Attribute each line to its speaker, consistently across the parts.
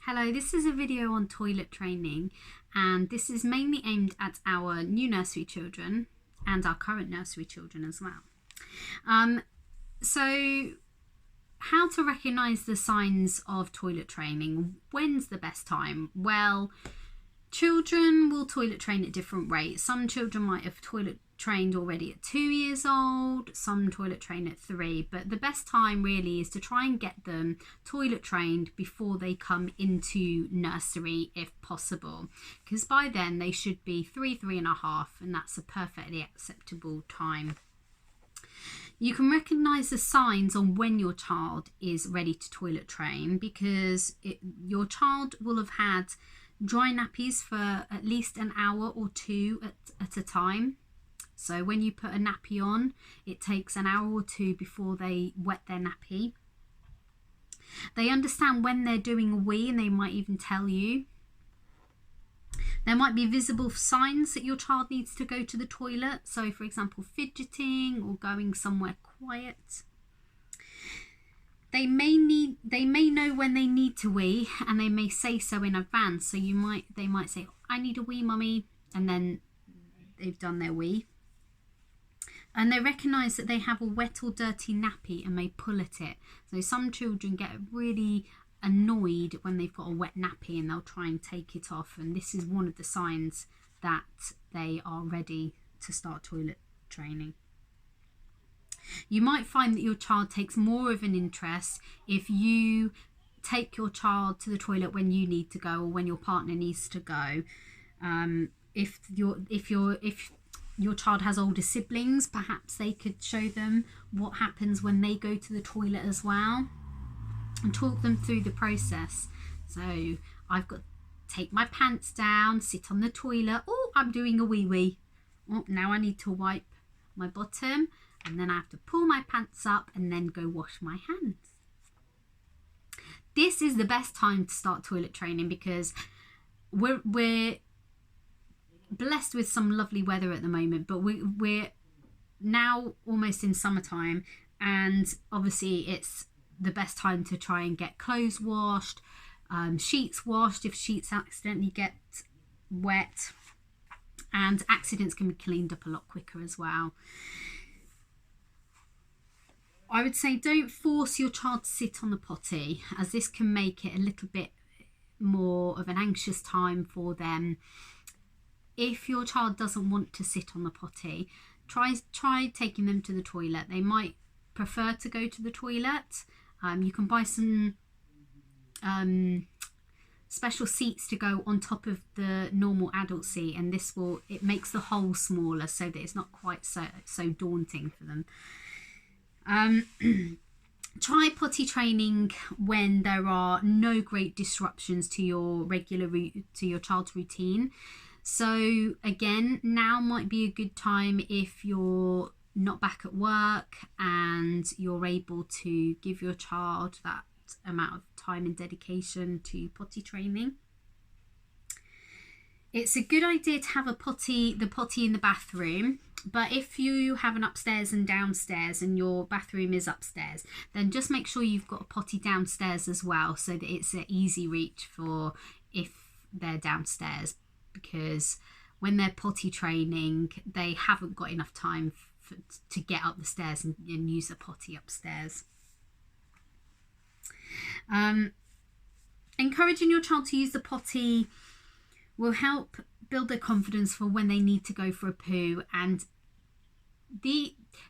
Speaker 1: Hello, this is a video on toilet training, and this is mainly aimed at our new nursery children and our current nursery children as well. So how to recognise the signs of toilet training? When's the best time? Well, children will toilet train at different rates. Some children might have toilet trained already at 2 years old, some toilet train at 3, but the best time really is to try and get them toilet trained before they come into nursery if possible, because by then they should be 3.5, and that's a perfectly acceptable time. You can recognise the signs on when your child is ready to toilet train, because your child will have had dry nappies for at least an hour or two at a time. So when you put a nappy on, it takes an hour or two before they wet their nappy. They understand when they're doing a wee, and they might even tell you. There might be visible signs that your child needs to go to the toilet. So for example, fidgeting or going somewhere quiet. They may know when they need to wee, and they may say so in advance. So they might say, "I need a wee, mummy," and then they've done their wee. And they recognise that they have a wet or dirty nappy and may pull at it. So some children get really annoyed when they've got a wet nappy and they'll try and take it off. And this is one of the signs that they are ready to start toilet training. You might find that your child takes more of an interest if you take your child to the toilet when you need to go or when your partner needs to go. If your child has older siblings, perhaps they could show them what happens when they go to the toilet as well, and talk them through the process. So I've got to take my pants down, sit on the toilet. Oh, I'm doing a wee. Oh, now I need to wipe my bottom, and then I have to pull my pants up and then go wash my hands. This is the best time to start toilet training, because we're blessed with some lovely weather at the moment, but we're now almost in summertime, and obviously it's the best time to try and get clothes washed, sheets washed if sheets accidentally get wet, and accidents can be cleaned up a lot quicker as well. I would say don't force your child to sit on the potty, as this can make it a little bit more of an anxious time for them. If your child doesn't want to sit on the potty, try taking them to the toilet. They might prefer to go to the toilet. You can buy some special seats to go on top of the normal adult seat, and it makes the hole smaller so that it's not quite so daunting for them. Try potty training when there are no great disruptions to your child's routine. So again, now might be a good time if you're not back at work and you're able to give your child that amount of time and dedication to potty training. It's a good idea to have the potty in the bathroom, but if you have an upstairs and downstairs and your bathroom is upstairs, then just make sure you've got a potty downstairs as well, so that it's an easy reach for if they're downstairs, because when they're potty training, they haven't got enough time to get up the stairs and use the potty upstairs. Encouraging your child to use the potty will help build their confidence for when they need to go for a poo, and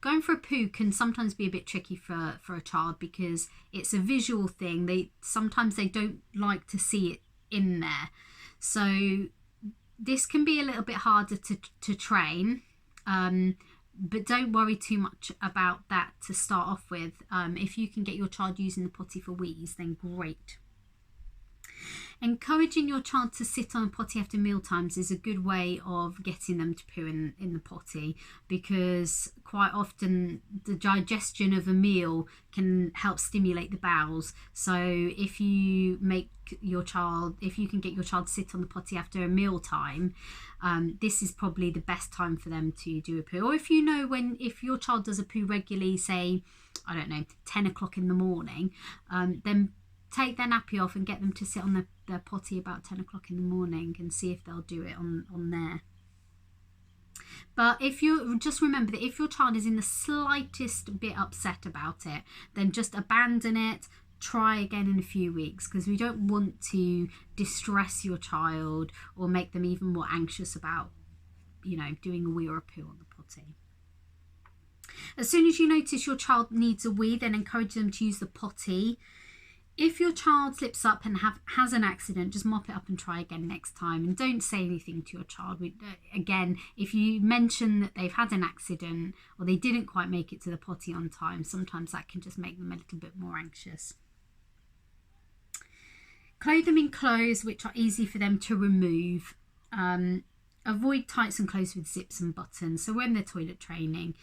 Speaker 1: going for a poo can sometimes be a bit tricky for a child, because it's a visual thing. Sometimes they don't like to see it in there, so this can be a little bit harder to train, but don't worry too much about that to start off with. If you can get your child using the potty for wees, then great. Encouraging your child to sit on a potty after meal times is a good way of getting them to poo in the potty, because quite often the digestion of a meal can help stimulate the bowels. So if you can get your child to sit on the potty after a meal time, this is probably the best time for them to do a poo. Or if your child does a poo regularly, say, I don't know, 10 o'clock in the morning, then take their nappy off and get them to sit on their potty about 10 o'clock in the morning and see if they'll do it on there. But if you just remember that if your child is in the slightest bit upset about it, then just abandon it. Try again in a few weeks, because we don't want to distress your child or make them even more anxious about, doing a wee or a poo on the potty. As soon as you notice your child needs a wee, then encourage them to use the potty. If your child slips up and has an accident, just mop it up and try again next time, and don't say anything to your child. Again, if you mention that they've had an accident or they didn't quite make it to the potty on time, sometimes that can just make them a little bit more anxious. Clothe them in clothes which are easy for them to remove. Avoid tights and clothes with zips and buttons. So when they're toilet training,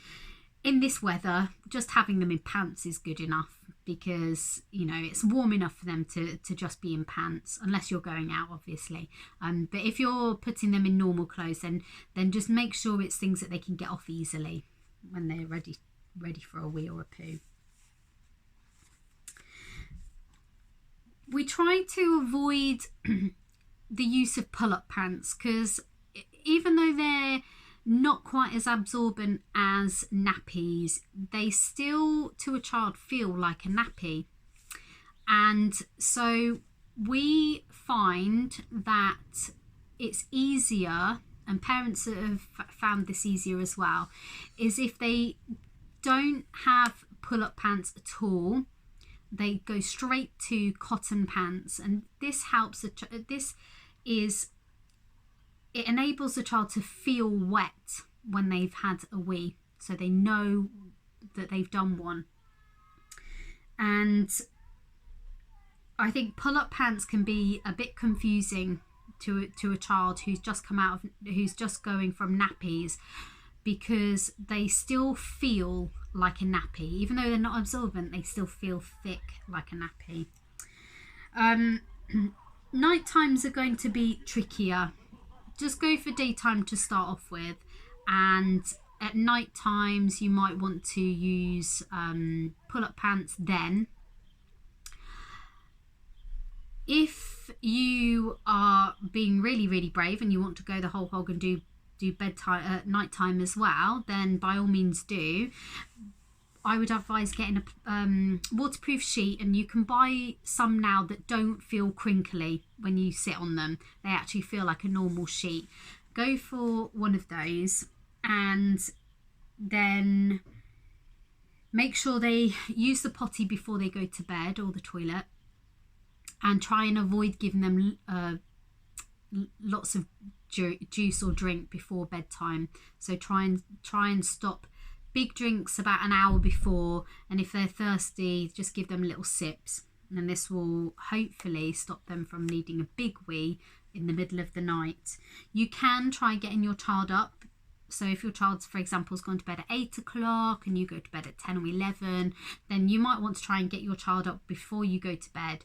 Speaker 1: in this weather, just having them in pants is good enough, because it's warm enough for them to just be in pants, unless you're going out, obviously. But if you're putting them in normal clothes, then just make sure it's things that they can get off easily when they're ready for a wee or a poo. We try to avoid the use of pull-up pants, because even though they're not quite as absorbent as nappies, they still to a child feel like a nappy. And so we find that it's easier, and parents have found this easier as well, is if they don't have pull-up pants at all, they go straight to cotton pants. And this helps it enables the child to feel wet when they've had a wee, so they know that they've done one. And I think pull-up pants can be a bit confusing to a child who's just going from nappies, because they still feel like a nappy. Even though they're not absorbent, they still feel thick like a nappy. Night times are going to be trickier. Just go for daytime to start off with, and at night times you might want to use pull-up pants then. If you are being really, really brave and you want to go the whole hog and do bedtime nighttime as well, then by all means do. I would advise getting a waterproof sheet, and you can buy some now that don't feel crinkly when you sit on them. They actually feel like a normal sheet. Go for one of those, and then make sure they use the potty before they go to bed, or the toilet, and try and avoid giving them lots of juice or drink before bedtime. So try and stop big drinks about an hour before, and if they're thirsty, just give them little sips, and this will hopefully stop them from needing a big wee in the middle of the night. You can try getting your child up. So if your child, for example, has gone to bed at 8 o'clock and you go to bed at 10 or 11, then you might want to try and get your child up before you go to bed,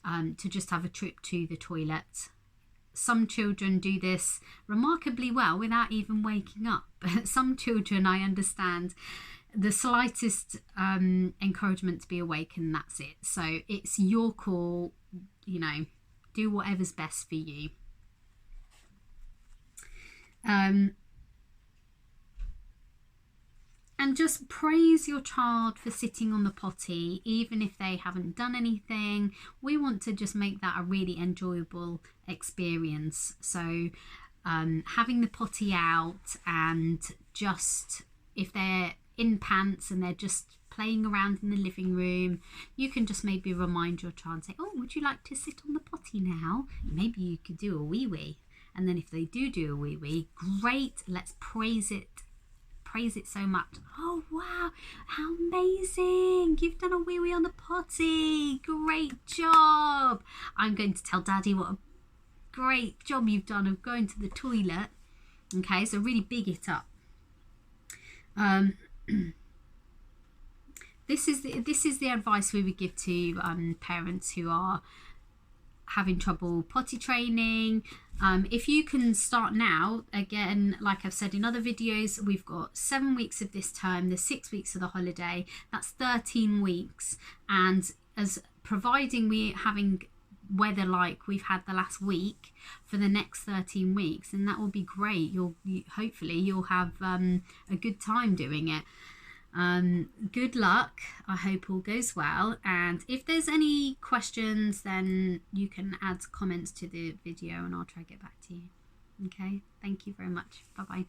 Speaker 1: to just have a trip to the toilet. Some children do this remarkably well without even waking up. But some children, I understand, the slightest encouragement to be awake and that's it. So it's your call, do whatever's best for you. And just praise your child for sitting on the potty, even if they haven't done anything. We want to just make that a really enjoyable experience. So having the potty out, and just if they're in pants and they're just playing around in the living room, you can just maybe remind your child and say, oh, would you like to sit on the potty now? Maybe you could do a wee wee. And then if they do a wee wee, great, let's praise it so much. Oh wow, how amazing, you've done a wee wee on the potty, great job. I'm going to tell Daddy what a great job you've done of going to the toilet. Okay, so really big it up. This is the advice we would give to parents who are having trouble potty training. If you can start now, again, like I've said in other videos, we've got 7 weeks of this term, there's 6 weeks of the holiday, that's 13 weeks. And as providing we're having weather like we've had the last week for the next 13 weeks, and that will be great. Hopefully you'll have a good time doing it. Good luck. I hope all goes well, and if there's any questions, then you can add comments to the video and I'll try to get back to you. Okay, thank you very much. Bye bye.